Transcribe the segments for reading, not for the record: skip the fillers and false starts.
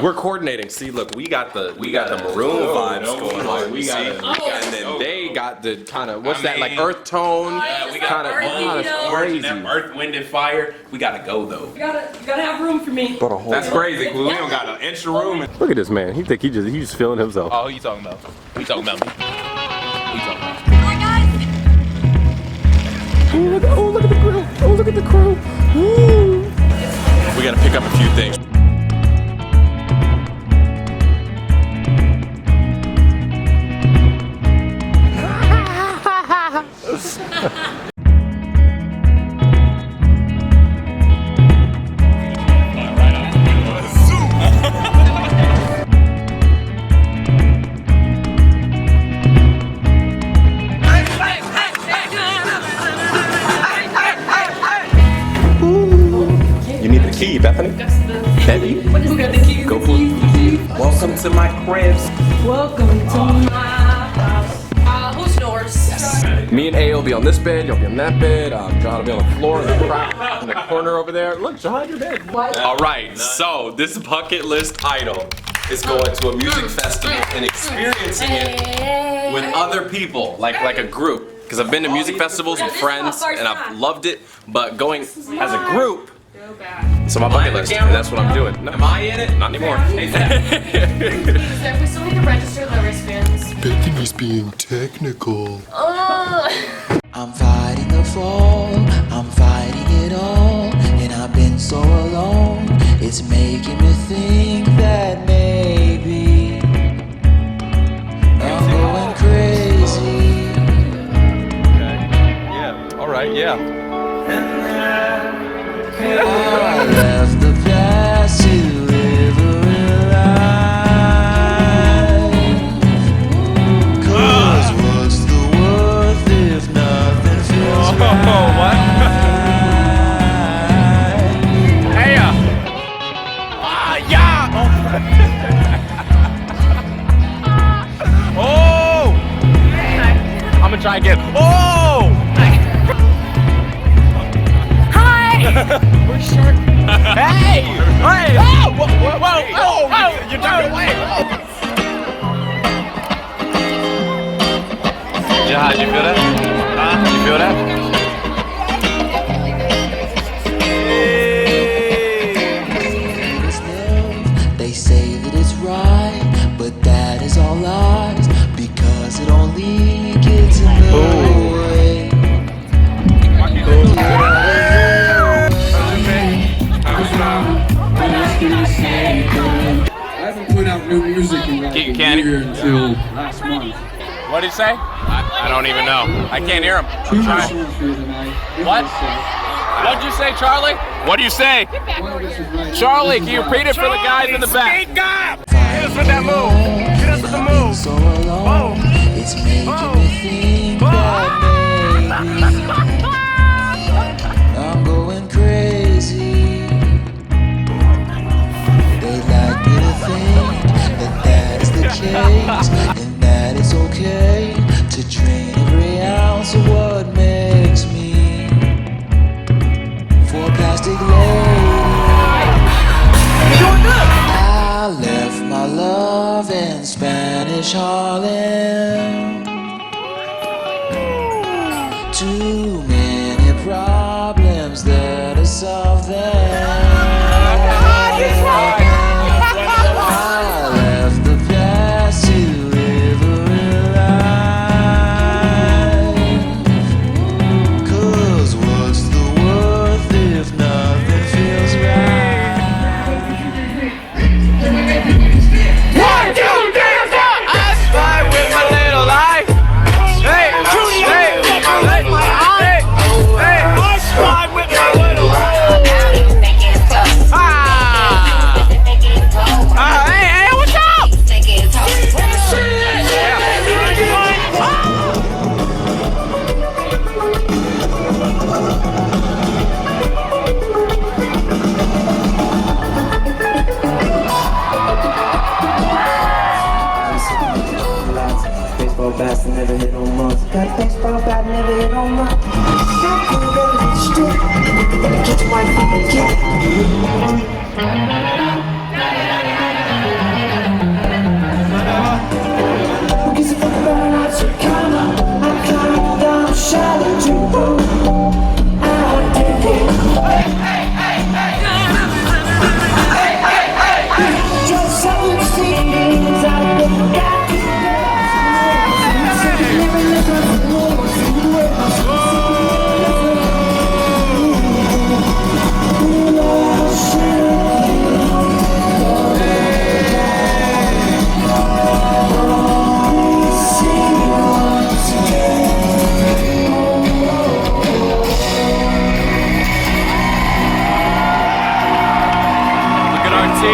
We're coordinating. See, look, we got the maroon vibes going on. We got and then they got the kind of what's that like earth tone? We got kind of crazy. Earth, wind, and fire. We gotta go though. You gotta have room for me. That's crazy. We don't got an inch of room. Look at this man. He think he's just feeling himself. Oh, who you talking about? Who you talking about? Who you talking about? Hi guys. Oh, look at the grill. Oh, look at the crew. Ooh. We gotta pick up a few things. You need the key, Bethany. Betty. Who got the keys? Go for it. Welcome to my cribs. Welcome to my house. Who snores? Me and A will be on this bed, you'll be on that bed, John will be on the floor in the corner over there. Look, John, you're dead. What? Alright, so this bucket list item is going to a music festival and experiencing it with other people, like a group. Because I've been to music festivals with friends and I've loved it, but going as a group, so my bucket list, and that's what I'm doing. No, am I in it? Not anymore. We still need to register the wristbands. Bethany's being technical. I'm fighting the fall, I'm fighting it all, and I've been so alone. It's making me think that maybe I'm going crazy. Yeah, alright, yeah. I left the past to live a real life. 'Cause what's the worth if nothing feels right? Hey ya! Yeah! Oh! I'm gonna try again. Oh! We're short. Hey! Hey! Oh! Whoa! Whoa! Whoa! Oh! You turned away! Yeah, did you feel that? Did you feel that? They say that it's right, but that is all lies, because it only gets in the way. I haven't put out new music in like a year until last month. What did he say? I don't even know. I can't hear him. Two I'm more trying. songs for you tonight. What? What'd you say, Charlie? What'd you say? Charlie, can you repeat it for the guys in the back? Hit us with that move. Hit us with the move. So alone, it's making me think that maybe I'm going crazy. They like me to think that that is the case, and that it's okay to drain every ounce of what makes me for a plastic lady. I left my love in Spanish Harlem. Too many problems that are solved there. I left the past to live a real life. 'Cause what's the worth if nothing feels right? Fast and never hit no marks. Got baseball bat, never hit no marks. Get to my feet,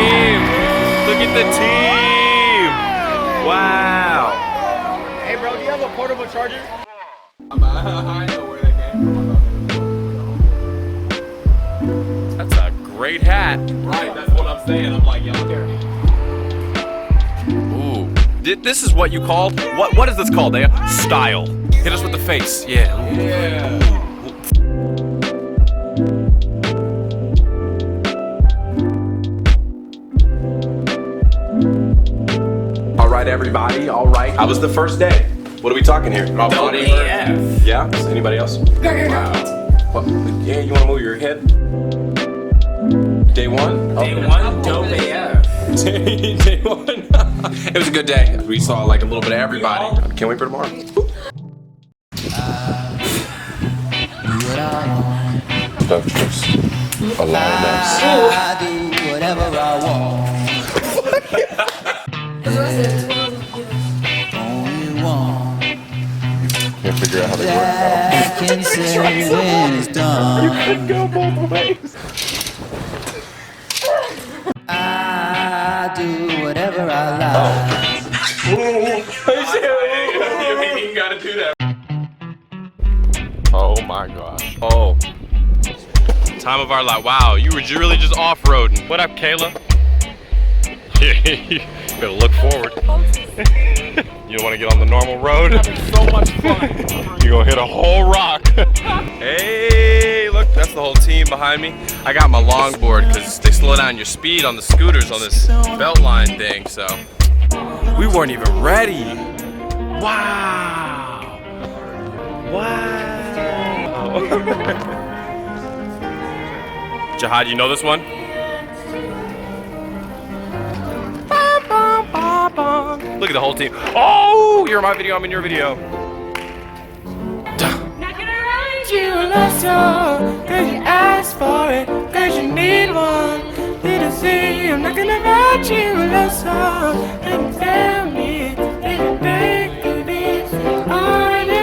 team. Look at the team. Wow. Hey, bro, do you have a portable charger? I know where they came from. That's a great hat. Right, that's what I'm saying. I'm like, y'all care. Ooh. This is what you called? What is this called, Dea? Style. Hit us with the face. Yeah. Yeah. All right, everybody. All right. How was the first day? What are we talking here? About body? Yeah. Anybody else? Wow. What? Yeah. You want to move your head? Day one? Day one, dope AF. Day one. It was a good day. We saw like a little bit of everybody. Can't wait for tomorrow. That's just a lioness. I do whatever I want. Only one Can't figure out how they work. that can say when it's done. You could go both ways. I do whatever I like. You gotta do that. Oh my gosh. Oh. Time of our life. Wow, you were really just off-roading. What up, Kayla? You gotta look forward. You don't want to get on the normal road? Having so much fun. You're gonna hit a whole rock. Hey, look, that's the whole team behind me. I got my longboard because they slow down your speed on the scooters on this belt line thing, so we weren't even ready. Wow. Wow. Jihad, you know this one? Look at the whole team. Oh, you're in my video, I'm in your video. Not gonna write you a love song, cause you asked for it, cause you need one. Little see, I'm not gonna write you a love song, and tell me that you think it is all I do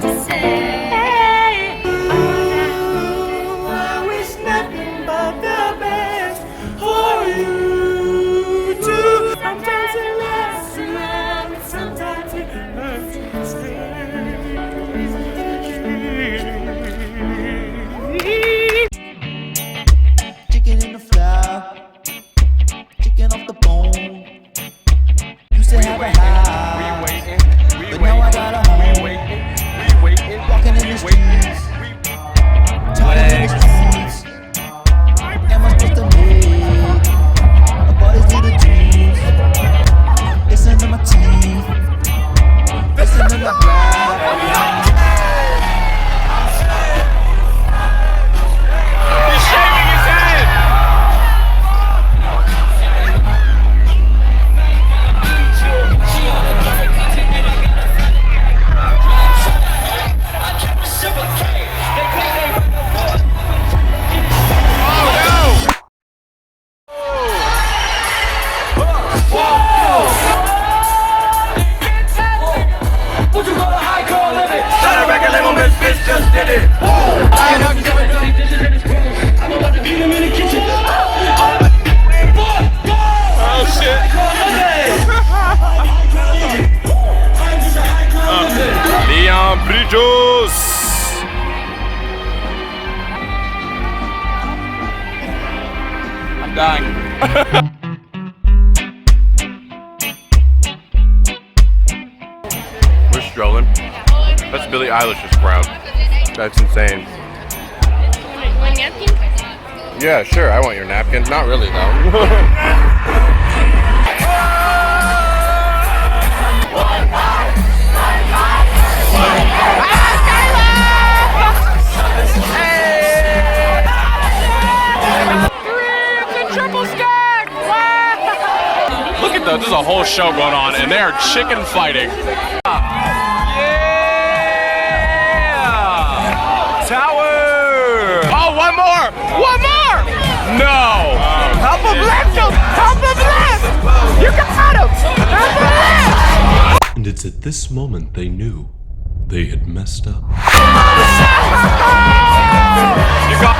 to say. Oh, I wish nothing but the best for you too. Sometimes it lasts and love, and sometimes it hurts and Chicken in the flour, chicken off the bone. Used to have a house, but now I got a home. Walking in the streets, talking in the streets. Am I supposed to make about these little dreams? Listen to my teeth, listen to my breath. He's shaving his head. I'm dying. We're strolling. That's Billie Eilish's crowd. That's insane. One napkin? Yeah, sure, I want your napkin. Not really, though. Look at those, there's a whole show going on, and they are chicken fighting. Yeah! Tower! Oh, one more! One more! No! Help him left him! Help him left! You got him! Help him left! And it's at this moment they knew they had messed up. You got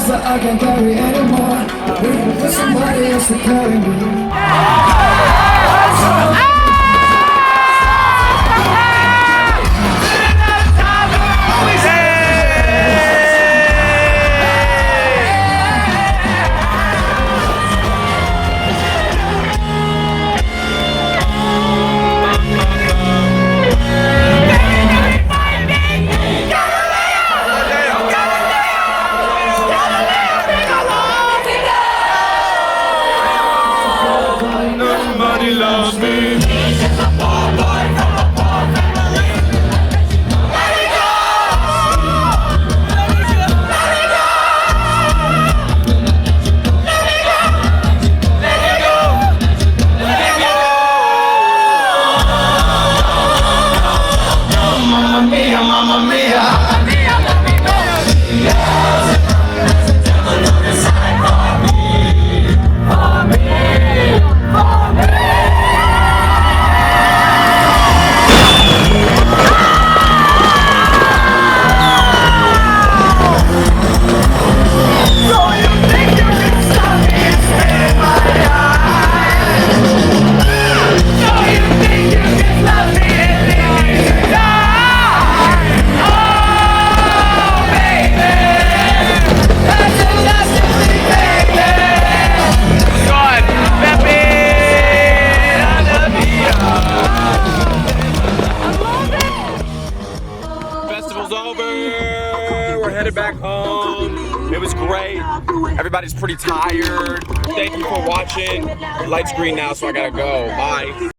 lost that I can't carry anymore. Waiting for somebody else to carry me. Back home. It was great. Everybody's pretty tired. Thank you for watching. The light's green now, so I gotta go. Bye.